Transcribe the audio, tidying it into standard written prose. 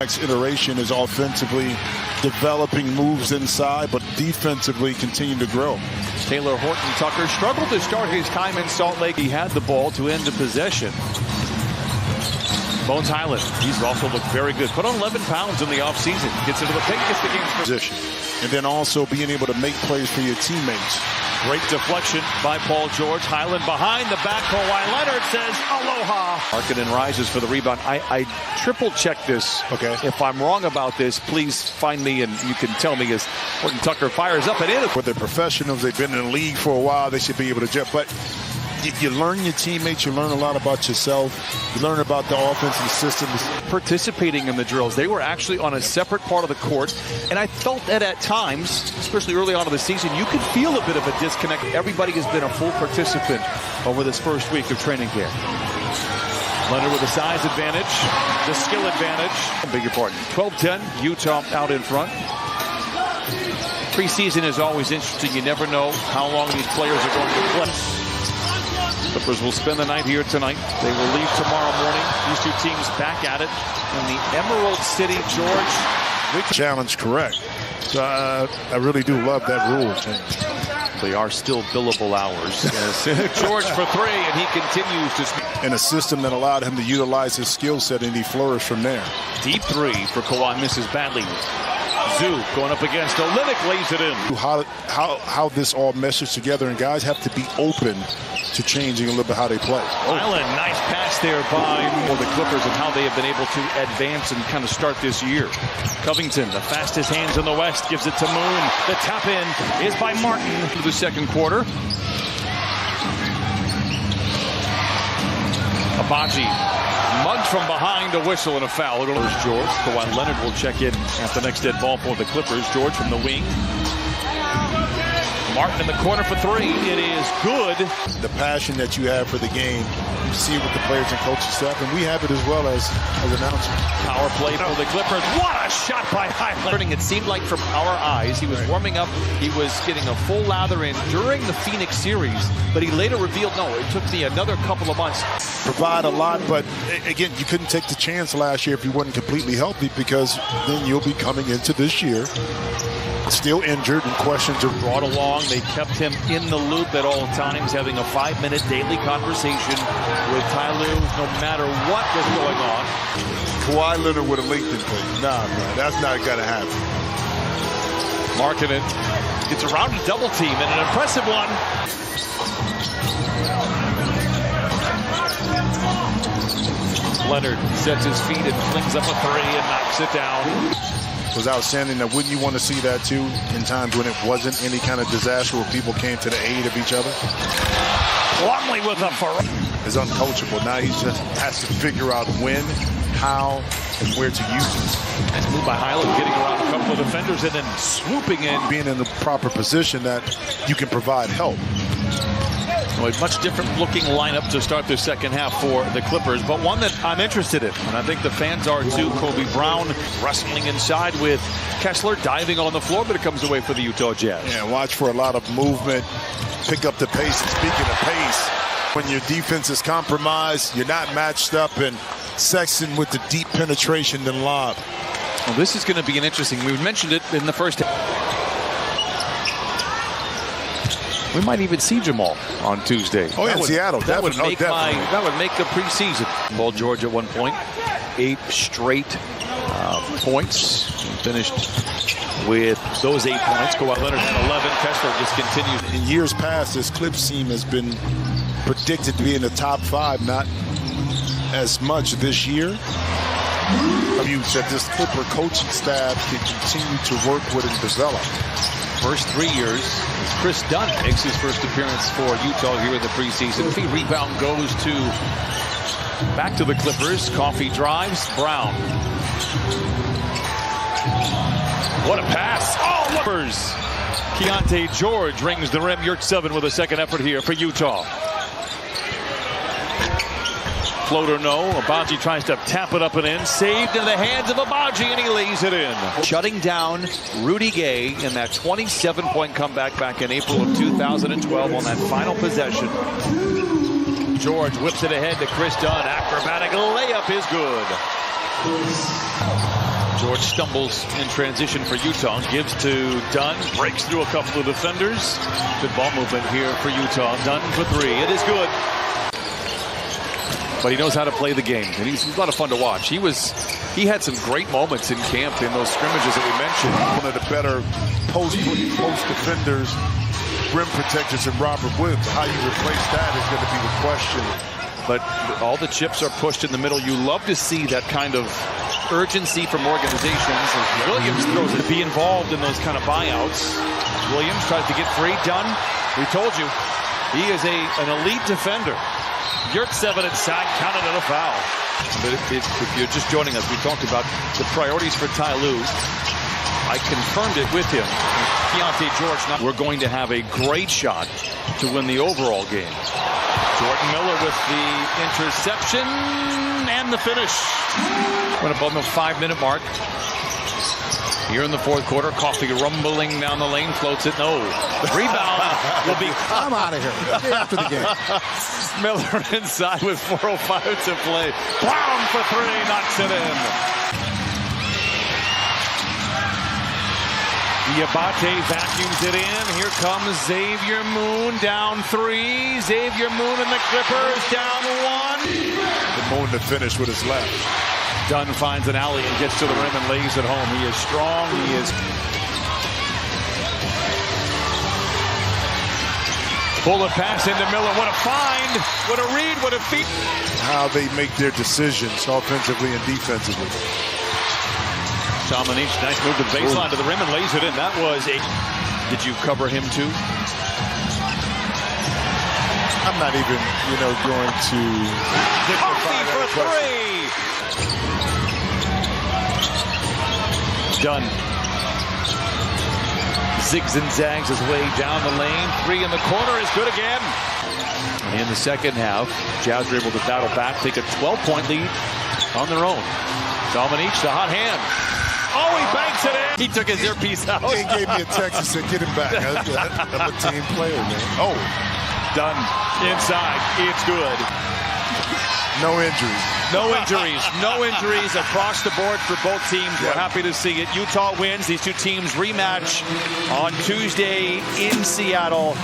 next iteration is offensively developing moves inside, but defensively continue to grow. Taylor Horton Tucker struggled to start his time in Salt Lake. He had the ball to end the possession. Bones Highland, he's also looked very good. Put on 11 pounds in the offseason. Gets into the paint, gets the game's position. And then also being able to make plays for your teammates. Great deflection by Paul George. Highland behind the back. Kawhi Leonard says aloha. Markkanen rises for the rebound. I triple check this. Okay. If I'm wrong about this, please find me and you can tell me as Horton Tucker fires up and in. But they're professionals. They've been in the league for a while. They should be able to jump. But you learn your teammates. You learn a lot about yourself. You learn about the offensive system. Participating in the drills. They were actually on a separate part of the court. And I felt that at times, especially early on in the season, you could feel a bit of a disconnect. Everybody has been a full participant over this first week of training camp. Leonard with a size advantage, the skill advantage. I beg your pardon. 12-10, Utah out in front. Preseason is always interesting. You never know how long these players are going to play. Clippers will spend the night here tonight. They will leave tomorrow morning. These two teams back at it in the Emerald City, George. Challenge correct. I really do love that rule change. They are still billable hours. Yes. George for three, and he continues to. In a system that allowed him to utilize his skill set, and he flourished from there. Deep three for Kawhi, misses badly. Zoo going up against Olynyk, lays it in. How this all meshes together, and guys have to be open to changing a little bit how they play. Island, nice pass there by the Clippers and how they have been able to advance and kind of start this year. Covington, the fastest hands in the West, gives it to Moon. The tap in is by Martin through the second quarter. Abaji mugged from behind, a whistle and a foul. There's George. Kawhi Leonard will check in at the next dead ball for the Clippers. George from the wing. Martin in the corner for three. It is good. The passion that you have for the game, you see it with the players and coaching staff, and we have it as well as announcers. Power play for the Clippers. What a shot by Highland. It seemed like from our eyes, he was warming up. He was getting a full lather in during the Phoenix series, but he later revealed, no, it took me another couple of months. Provide a lot, but again, you couldn't take the chance last year if you weren't completely healthy, because then you'll be coming into this year still injured and questions are brought along. They kept him in the loop at all times, having a 5-minute daily conversation with Ty Lue, no matter what was going on. Kawhi Leonard would have linked things. Nah, man, that's not going to happen. Markkanen gets around a double team and an impressive one. Leonard sets his feet and flings up a three and knocks it down. Was outstanding. Now, wouldn't you want to see that too in times when it wasn't any kind of disaster where people came to the aid of each other? Plumlee with a four. Is uncoachable. Now he just has to figure out when, how, and where to use it. Nice move by Highland, getting around a couple of defenders and then swooping in. Being in the proper position that you can provide help. Well, a much different looking lineup to start the second half for the Clippers, but one that I'm interested in, and I think the fans are too. Kobe Brown wrestling inside with Kessler diving on the floor, but it comes away for the Utah Jazz. Yeah, watch for a lot of movement, pick up the pace. And speaking of pace, when your defense is compromised, you're not matched up, and Sexton with the deep penetration and lob. Well, this is going to be an interesting. We mentioned it in the first half. We might even see Jamal on Tuesday. Oh, yeah, in Seattle. That would make the preseason. Paul George at one point, 8 straight points. Finished with those 8 points. Kawhi Leonard 11. Kessler just continued. In years past, this Clips team has been predicted to be in the top 5, not as much this year. That this Clipper coaching staff can continue to work with and develop. First 3 years, Chris Dunn makes his first appearance for Utah here in the preseason. The rebound goes back to the Clippers. Coffee drives. Brown. What a pass. Oh, Clippers. Keontae George rings the rim. Yurt 7 with a second effort here for Utah. Floater no. Abaji tries to tap it up and in. Saved in the hands of Abaji, and he lays it in. Shutting down Rudy Gay in that 27-point comeback back in April of 2012 on that final possession. George whips it ahead to Chris Dunn. Acrobatic layup is good. George stumbles in transition for Utah. Gives to Dunn. Breaks through a couple of defenders. Good ball movement here for Utah. Dunn for three. It is good. But he knows how to play the game, and he's a lot of fun to watch. He had some great moments in camp in those scrimmages that we mentioned. One of the better post defenders, rim protectors in Robert Woods. How you replace that is going to be the question. But all the chips are pushed in the middle. You love to see that kind of urgency from organizations. Williams throws it, be involved in those kind of buyouts. Williams tries to get free. Dunn, we told you, he is an elite defender. Yurtseven inside, counted at a foul. But if you're just joining us, we talked about the priorities for Ty Lue. I confirmed it with him. Keontae George, we're going to have a great shot to win the overall game. Jordan Miller with the interception and the finish. Went above the 5-minute mark. Here in the fourth quarter, Coffey rumbling down the lane, floats it. No. The rebound will be... I'm out of here. After the game. Miller inside with 4:05 to play. Brown for three, knocks it in. Diabate vacuums it in. Here comes Xavier Moon down three. Xavier Moon and the Clippers down one. The Moon to finish with his left. Dunn finds an alley and gets to the rim and lays it home. He is strong. He is... Bullet pass into Miller. What a find. What a read. What a feat. How they make their decisions offensively and defensively. Dominique, nice move to the baseline to the rim and lays it in. That was a... Did you cover him too? I'm not even, going to... Coffey for three. Dunn. Zigs and zags his way down the lane. Three in the corner is good again. And in the second half, Jazz were able to battle back, take a 12-point lead on their own. Dominique, the hot hand. Oh, he banks it in. He took his earpiece out. He gave me a text and said, get him back. I'm a team player, man. Oh. Dunn inside. It's good. No injuries. No injuries. No injuries across the board for both teams. We're happy to see it. Utah wins. These two teams rematch on Tuesday in Seattle.